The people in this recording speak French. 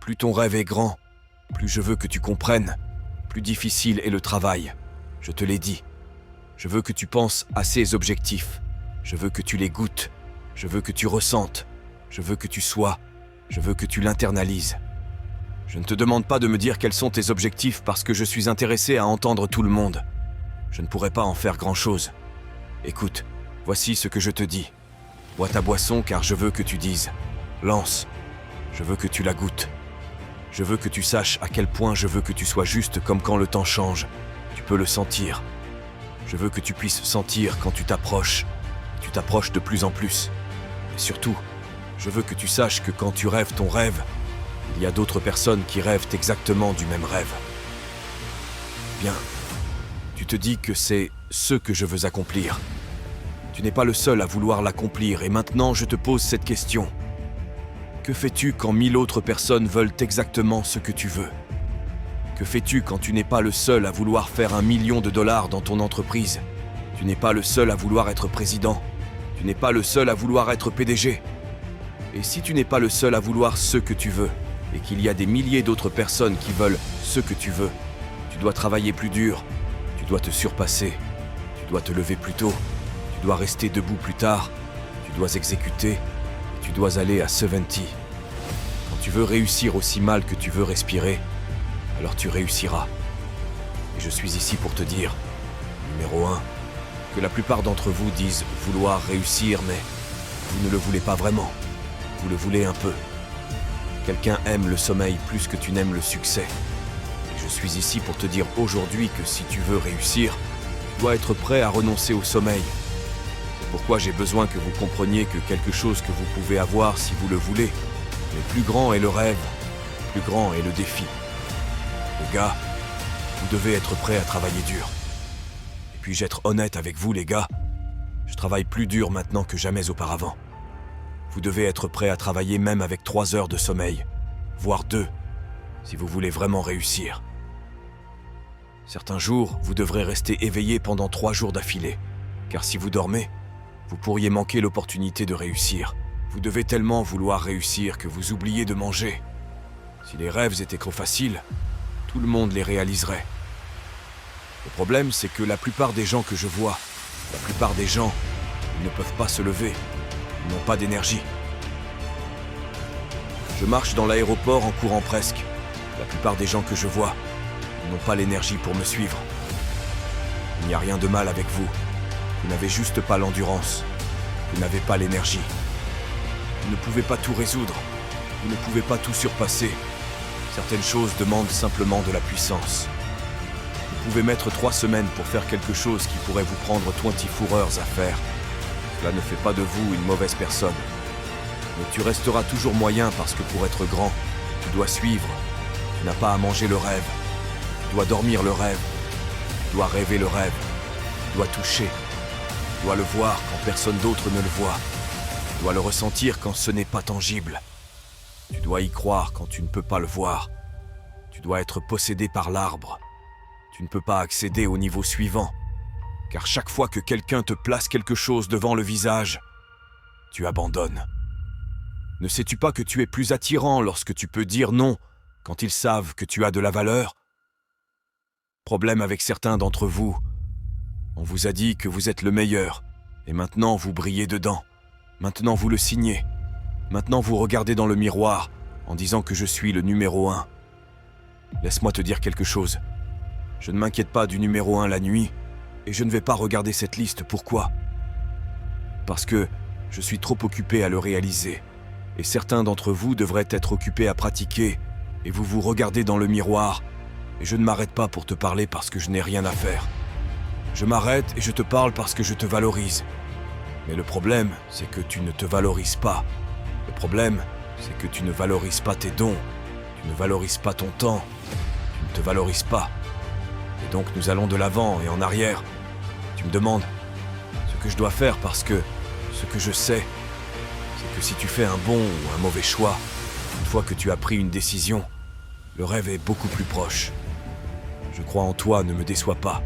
Plus ton rêve est grand, plus je veux que tu comprennes, plus difficile est le travail. Je te l'ai dit. Je veux que tu penses à ces objectifs. Je veux que tu les goûtes. Je veux que tu ressentes. Je veux que tu sois. Je veux que tu l'internalises. Je ne te demande pas de me dire quels sont tes objectifs parce que je suis intéressé à entendre tout le monde. Je ne pourrais pas en faire grand-chose. Écoute, voici ce que je te dis. Bois ta boisson car je veux que tu dises. Lance. Je veux que tu la goûtes. Je veux que tu saches à quel point je veux que tu sois juste comme quand le temps change. Tu peux le sentir. Je veux que tu puisses sentir quand tu t'approches. Tu t'approches de plus en plus. Et surtout, je veux que tu saches que quand tu rêves ton rêve, il y a d'autres personnes qui rêvent exactement du même rêve. Bien. Tu te dis que c'est ce que je veux accomplir. Tu n'es pas le seul à vouloir l'accomplir et maintenant je te pose cette question. Que fais-tu quand 1000 autres personnes veulent exactement ce que tu veux? Que fais-tu quand tu n'es pas le seul à vouloir faire $1 million dans ton entreprise? Tu n'es pas le seul à vouloir être président. Tu n'es pas le seul à vouloir être PDG. Et si tu n'es pas le seul à vouloir ce que tu veux, et qu'il y a des milliers d'autres personnes qui veulent ce que tu veux, tu dois travailler plus dur, tu dois te surpasser, tu dois te lever plus tôt, tu dois rester debout plus tard, tu dois exécuter, et tu dois aller à 70. Quand tu veux réussir aussi mal que tu veux respirer, alors tu réussiras. Et je suis ici pour te dire, numéro 1, que la plupart d'entre vous disent vouloir réussir, mais vous ne le voulez pas vraiment. Vous le voulez un peu. Quelqu'un aime le sommeil plus que tu n'aimes le succès. Et je suis ici pour te dire aujourd'hui que si tu veux réussir, tu dois être prêt à renoncer au sommeil. C'est pourquoi j'ai besoin que vous compreniez que quelque chose que vous pouvez avoir si vous le voulez, mais plus grand est le rêve, plus grand est le défi. Les gars, vous devez être prêts à travailler dur. Et puis-je être honnête avec vous les gars, je travaille plus dur maintenant que jamais auparavant. Vous devez être prêt à travailler même avec 3 heures de sommeil, voire 2, si vous voulez vraiment réussir. Certains jours, vous devrez rester éveillé pendant 3 jours d'affilée, car si vous dormez, vous pourriez manquer l'opportunité de réussir. Vous devez tellement vouloir réussir que vous oubliez de manger. Si les rêves étaient trop faciles, tout le monde les réaliserait. Le problème, c'est que la plupart des gens que je vois, la plupart des gens, ils ne peuvent pas se lever. Ils n'ont pas d'énergie. Je marche dans l'aéroport en courant presque. La plupart des gens que je vois, ils n'ont pas l'énergie pour me suivre. Il n'y a rien de mal avec vous. Vous n'avez juste pas l'endurance. Vous n'avez pas l'énergie. Vous ne pouvez pas tout résoudre. Vous ne pouvez pas tout surpasser. Certaines choses demandent simplement de la puissance. Vous pouvez mettre 3 semaines pour faire quelque chose qui pourrait vous prendre 24 heures à faire. Cela ne fait pas de vous une mauvaise personne. Mais tu resteras toujours moyen parce que pour être grand, tu dois suivre. Tu n'as pas à manger le rêve. Tu dois dormir le rêve. Tu dois rêver le rêve. Tu dois toucher. Tu dois le voir quand personne d'autre ne le voit. Tu dois le ressentir quand ce n'est pas tangible. Tu dois y croire quand tu ne peux pas le voir. Tu dois être possédé par l'arbre. Tu ne peux pas accéder au niveau suivant. Car chaque fois que quelqu'un te place quelque chose devant le visage, tu abandonnes. Ne sais-tu pas que tu es plus attirant lorsque tu peux dire non quand ils savent que tu as de la valeur? Problème avec certains d'entre vous. On vous a dit que vous êtes le meilleur, et maintenant vous brillez dedans. Maintenant vous le signez. Maintenant vous regardez dans le miroir en disant que je suis le numéro 1. Laisse-moi te dire quelque chose. Je ne m'inquiète pas du numéro 1 la nuit, et je ne vais pas regarder cette liste. Pourquoi? Parce que je suis trop occupé à le réaliser. Et certains d'entre vous devraient être occupés à pratiquer, et vous vous regardez dans le miroir, et je ne m'arrête pas pour te parler parce que je n'ai rien à faire. Je m'arrête et je te parle parce que je te valorise. Mais le problème, c'est que tu ne te valorises pas. Le problème, c'est que tu ne valorises pas tes dons. Tu ne valorises pas ton temps. Tu ne te valorises pas. Et donc nous allons de l'avant et en arrière. Tu me demandes ce que je dois faire parce que ce que je sais, c'est que si tu fais un bon ou un mauvais choix, une fois que tu as pris une décision, le rêve est beaucoup plus proche. Je crois en toi, ne me déçois pas.